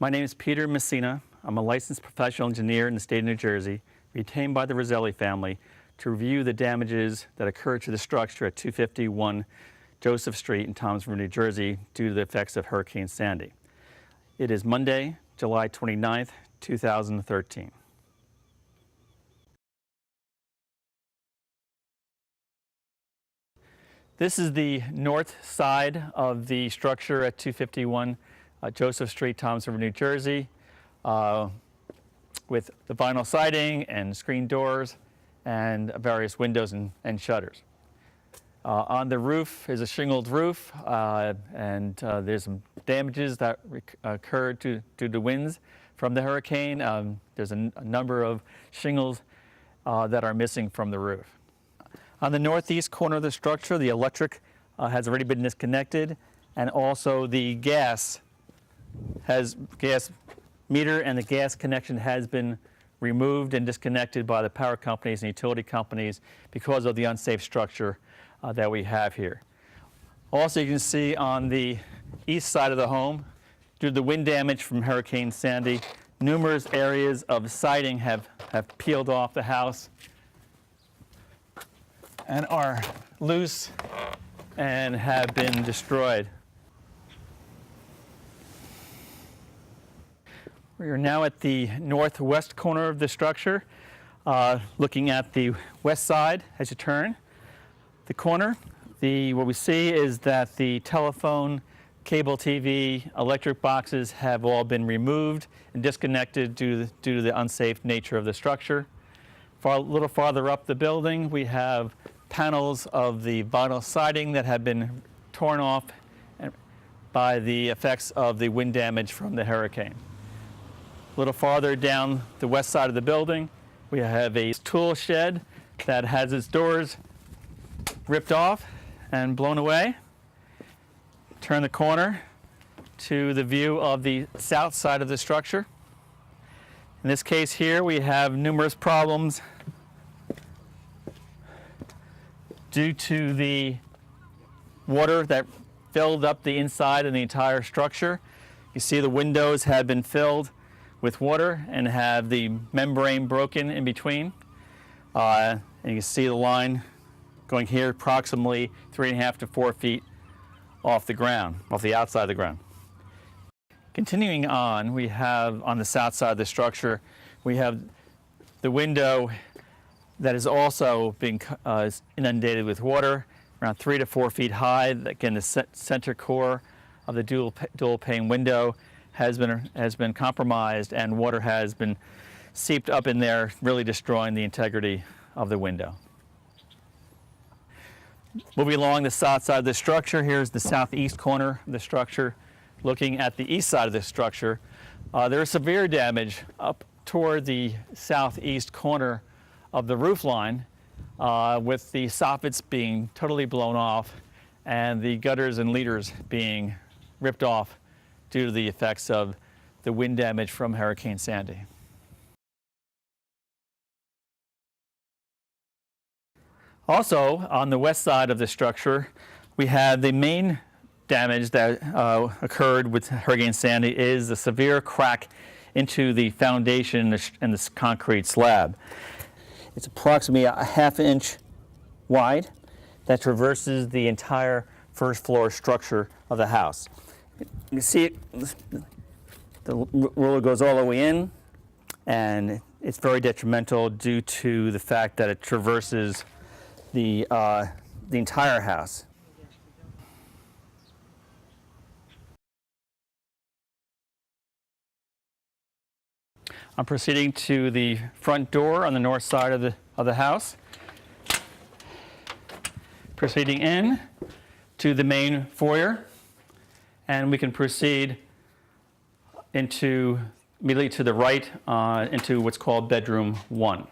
My name is Peter Messina. I'm a licensed professional engineer in the state of New Jersey, retained by the Roselle family to review the damages that occurred to the structure at 251 Joseph Street in Thomasville, New Jersey, due to the effects of Hurricane Sandy. It is Monday, July 29th, 2013. This is the north side of the structure at 251 Joseph Street, Thomasville, New Jersey, with the vinyl siding and screen doors and various windows and shutters. On the roof is a shingled roof, and there's some damages that occurred due to winds from the hurricane. There's a number of shingles that are missing from the roof. On the northeast corner of the structure, the electric has already been disconnected, and also the gas meter and the gas connection has been removed and disconnected by the power companies and utility companies because of the unsafe structure that we have here. Also, you can see on the east side of the home, due to the wind damage from Hurricane Sandy, numerous areas of siding have peeled off the house and are loose and have been destroyed. We are now at the northwest corner of the structure, looking at the west side as you turn the corner. What we see is that the telephone, cable TV, electric boxes have all been removed and disconnected due to the unsafe nature of the structure. A little farther up the building, we have panels of the vinyl siding that have been torn off by the effects of the wind damage from the hurricane. A little farther down the west side of the building, we have a tool shed that has its doors ripped off and blown away. Turn the corner to the view of the south side of the structure. In this case here, we have numerous problems due to the water that filled up the inside of the entire structure. You see the windows have been filled with water and have the membrane broken in between. And you can see the line going here approximately 3.5 to 4 feet off the ground, off the outside of the ground. Continuing on, we have on the south side of the structure, we have the window that is also being inundated with water, around 3 to 4 feet high. Again, the center core of the dual pane window has been compromised, and water has been seeped up in there, really destroying the integrity of the window. Moving along the south side of the structure, here's the southeast corner of the structure. Looking at the east side of the structure, there is severe damage up toward the southeast corner of the roof line, with the soffits being totally blown off and the gutters and leaders being ripped off due to the effects of the wind damage from Hurricane Sandy. Also, on the west side of the structure, we have the main damage that occurred with Hurricane Sandy is the severe crack into the foundation and this concrete slab. It's approximately a ½ inch wide that traverses the entire first floor structure of the house. You can see it, the roller goes all the way in, and it's very detrimental due to the fact that it traverses the entire house. I'm proceeding to the front door on the north side of the house. Proceeding in to the main foyer, and we can proceed immediately to the right into what's called bedroom 1.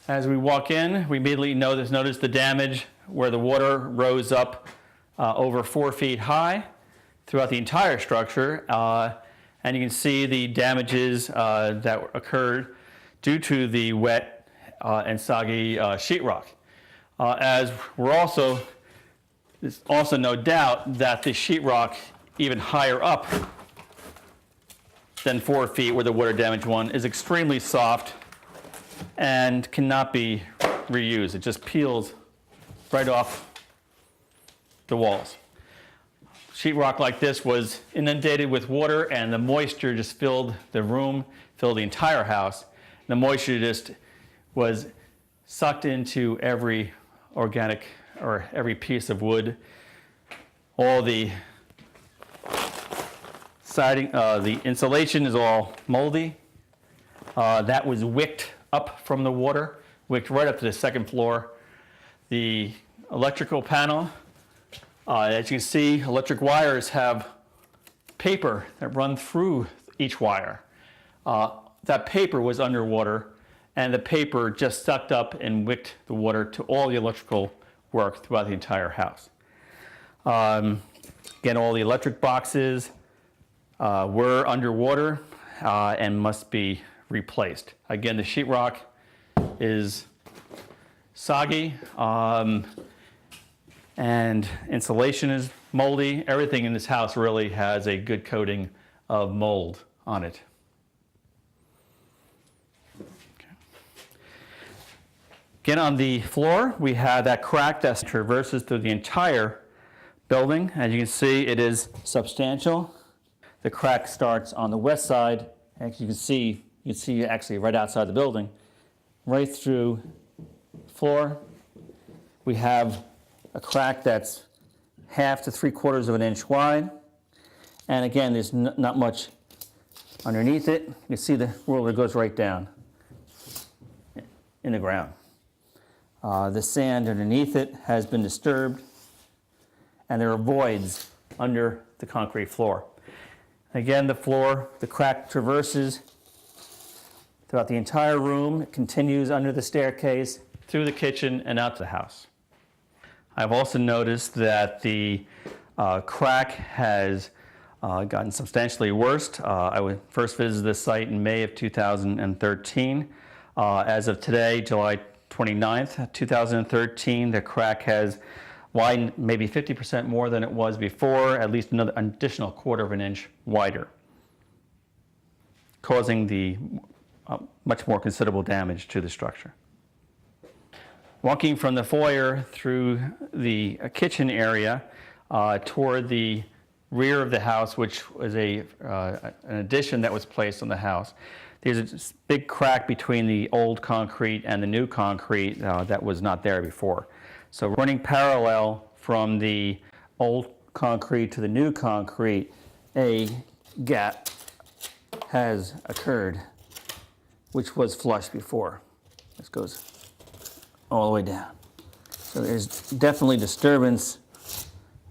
As we walk in, we immediately notice the damage where the water rose up over 4 feet high throughout the entire structure, and you can see the damages that occurred due to the wet and soggy sheetrock. As we're also There's also no doubt that the sheetrock, even higher up than 4 feet where the water damaged one, is extremely soft and cannot be reused. It just peels right off the walls. Sheetrock like this was inundated with water, and the moisture just filled the room, filled the entire house. The moisture just was sucked into every organic or every piece of wood. All the siding, the insulation is all moldy. That was wicked up from the water, wicked right up to the second floor. The electrical panel, as you can see, electric wires have paper that run through each wire. That paper was underwater, and the paper just sucked up and wicked the water to all the electrical work throughout the entire house. Again, all the electric boxes were underwater and must be replaced. Again, the sheetrock is soggy, and insulation is moldy. Everything in this house really has a good coating of mold on it. Again, on the floor, we have that crack that traverses through the entire building. As you can see, it is substantial. The crack starts on the west side. As you can see actually right outside the building, right through the floor. We have a crack that's 1/2 to 3/4 of an inch wide. And again, there's not much underneath it. You can see the roller goes right down in the ground. The sand underneath it has been disturbed, and there are voids under the concrete floor. Again, the floor, the crack traverses throughout the entire room. It continues under the staircase, through the kitchen, and out to the house. I've also noticed that the crack has gotten substantially worse. I first visited this site in May of 2013. As of today, July 29th, 2013, the crack has widened maybe 50% more than it was before, at least another additional 1/4 of an inch wider, causing the much more considerable damage to the structure. Walking from the foyer through the kitchen area toward the rear of the house, which was an addition that was placed on the house, there's a big crack between the old concrete and the new concrete that was not there before. So running parallel from the old concrete to the new concrete, a gap has occurred, which was flush before. This goes all the way down. So there's definitely disturbance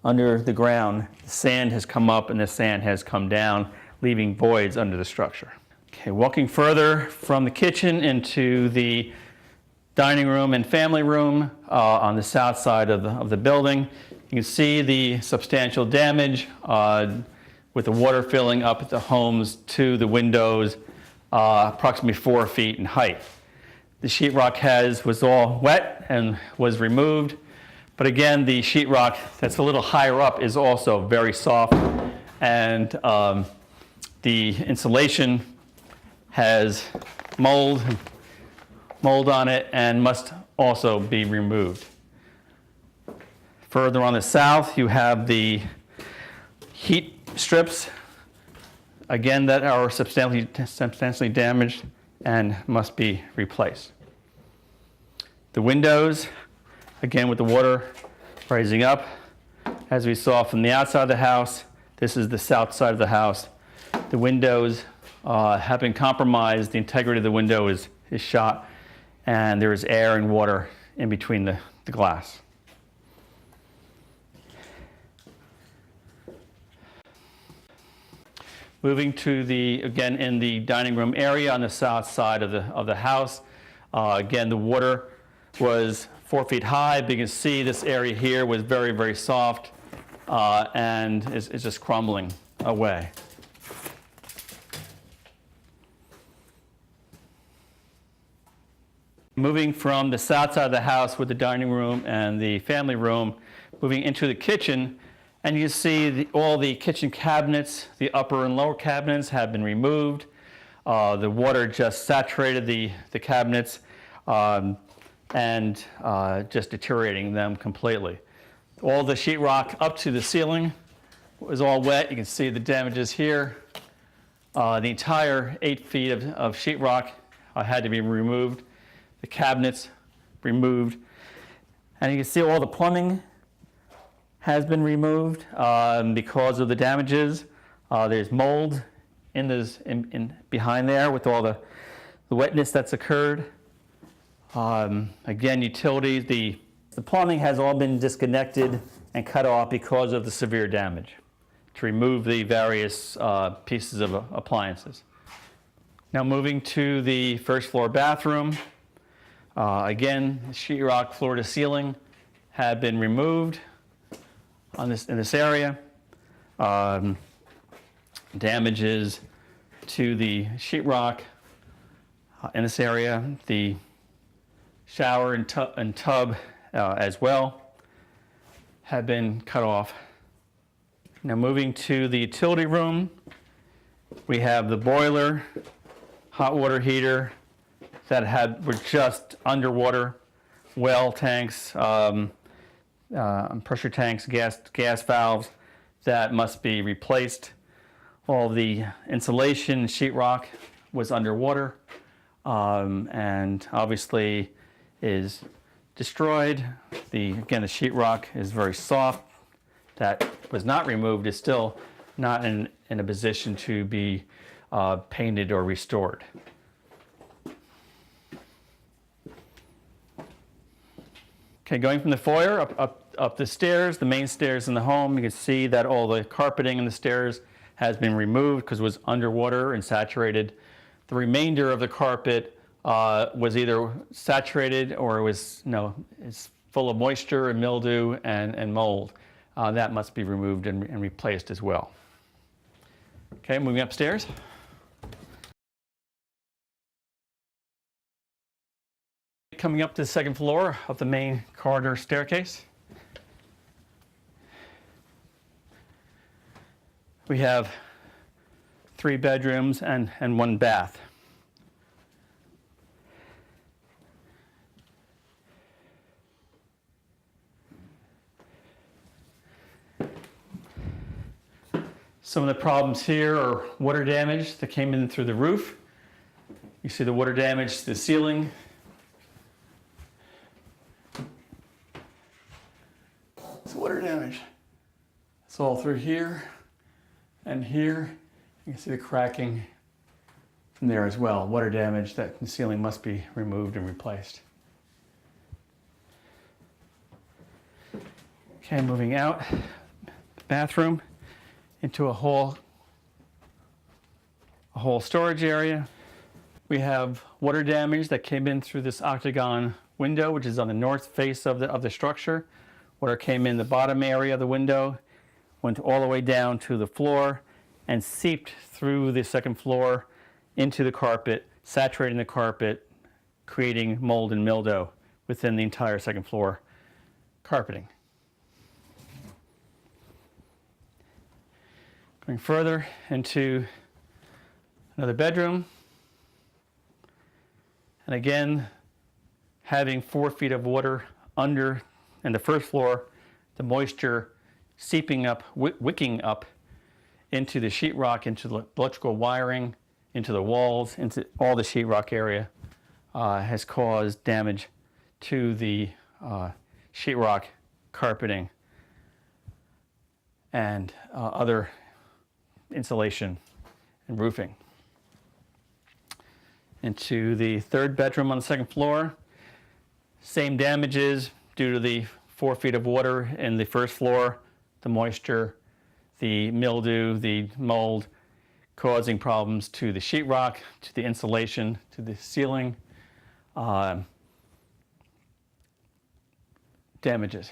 under the ground. The sand has come up and the sand has come down, leaving voids under the structure. Okay, walking further from the kitchen into the dining room and family room on the south side of the building, you can see the substantial damage with the water filling up at the homes to the windows, approximately 4 feet in height. The sheetrock was all wet and was removed, but again, the sheetrock that's a little higher up is also very soft, and the insulation has mold on it and must also be removed. Further on the south, you have the heat strips, again, that are substantially damaged and must be replaced. The windows, again with the water rising up, as we saw from the outside of the house, this is the south side of the house. The windows have been compromised. The integrity of the window is shot, and there is air and water in between the glass. Moving to again in the dining room area on the south side of the house. Again, the water was 4 feet high. But you can see this area here was very, very soft and is just crumbling away. Moving from the south side of the house with the dining room and the family room, moving into the kitchen, and you see all the kitchen cabinets, the upper and lower cabinets have been removed. The water just saturated the cabinets and just deteriorating them completely. All the sheetrock up to the ceiling was all wet. You can see the damages here. The entire 8 feet of sheetrock had to be removed. The cabinets removed. And you can see all the plumbing has been removed because of the damages. There's mold in behind there with all the wetness that's occurred. Again, utilities, the plumbing has all been disconnected and cut off because of the severe damage to remove the various pieces of appliances. Now moving to the first floor bathroom. Again, sheetrock floor to ceiling had been removed in this area. Damages to the sheetrock in this area. The shower and tub as well had been cut off. Now moving to the utility room, we have the boiler, hot water heater that were just underwater, well tanks, pressure tanks, gas valves that must be replaced. All the insulation sheetrock was underwater and obviously is destroyed. Again, the sheetrock is very soft. That was not removed, is still not in a position to be painted or restored. Okay, going from the foyer up the stairs, the main stairs in the home, you can see that all the carpeting in the stairs has been removed because it was underwater and saturated. The remainder of the carpet was either saturated or it's full of moisture and mildew and mold. That must be removed and replaced as well. Okay, moving upstairs. Coming up to the second floor of the main corridor staircase. We have 3 bedrooms and 1 bath. Some of the problems here are water damage that came in through the roof. You see the water damage to the ceiling. It's water damage. It's all through here and here. You can see the cracking from there as well. Water damage that the ceiling must be removed and replaced. Okay, moving out, bathroom into a whole storage area. We have water damage that came in through this octagon window, which is on the north face of the structure. Water came in the bottom area of the window, went all the way down to the floor, and seeped through the second floor into the carpet, saturating the carpet, creating mold and mildew within the entire second floor carpeting. Going further into another bedroom, and again, having 4 feet of water under in the first floor, the moisture seeping up, wicking up into the sheetrock, into the electrical wiring, into the walls, into all the sheetrock area, has caused damage to the sheetrock carpeting and other insulation and roofing. Into the third bedroom on the second floor, same damages due to the 4 feet of water in the first floor, the moisture, the mildew, the mold, causing problems to the sheetrock, to the insulation, to the ceiling, damages.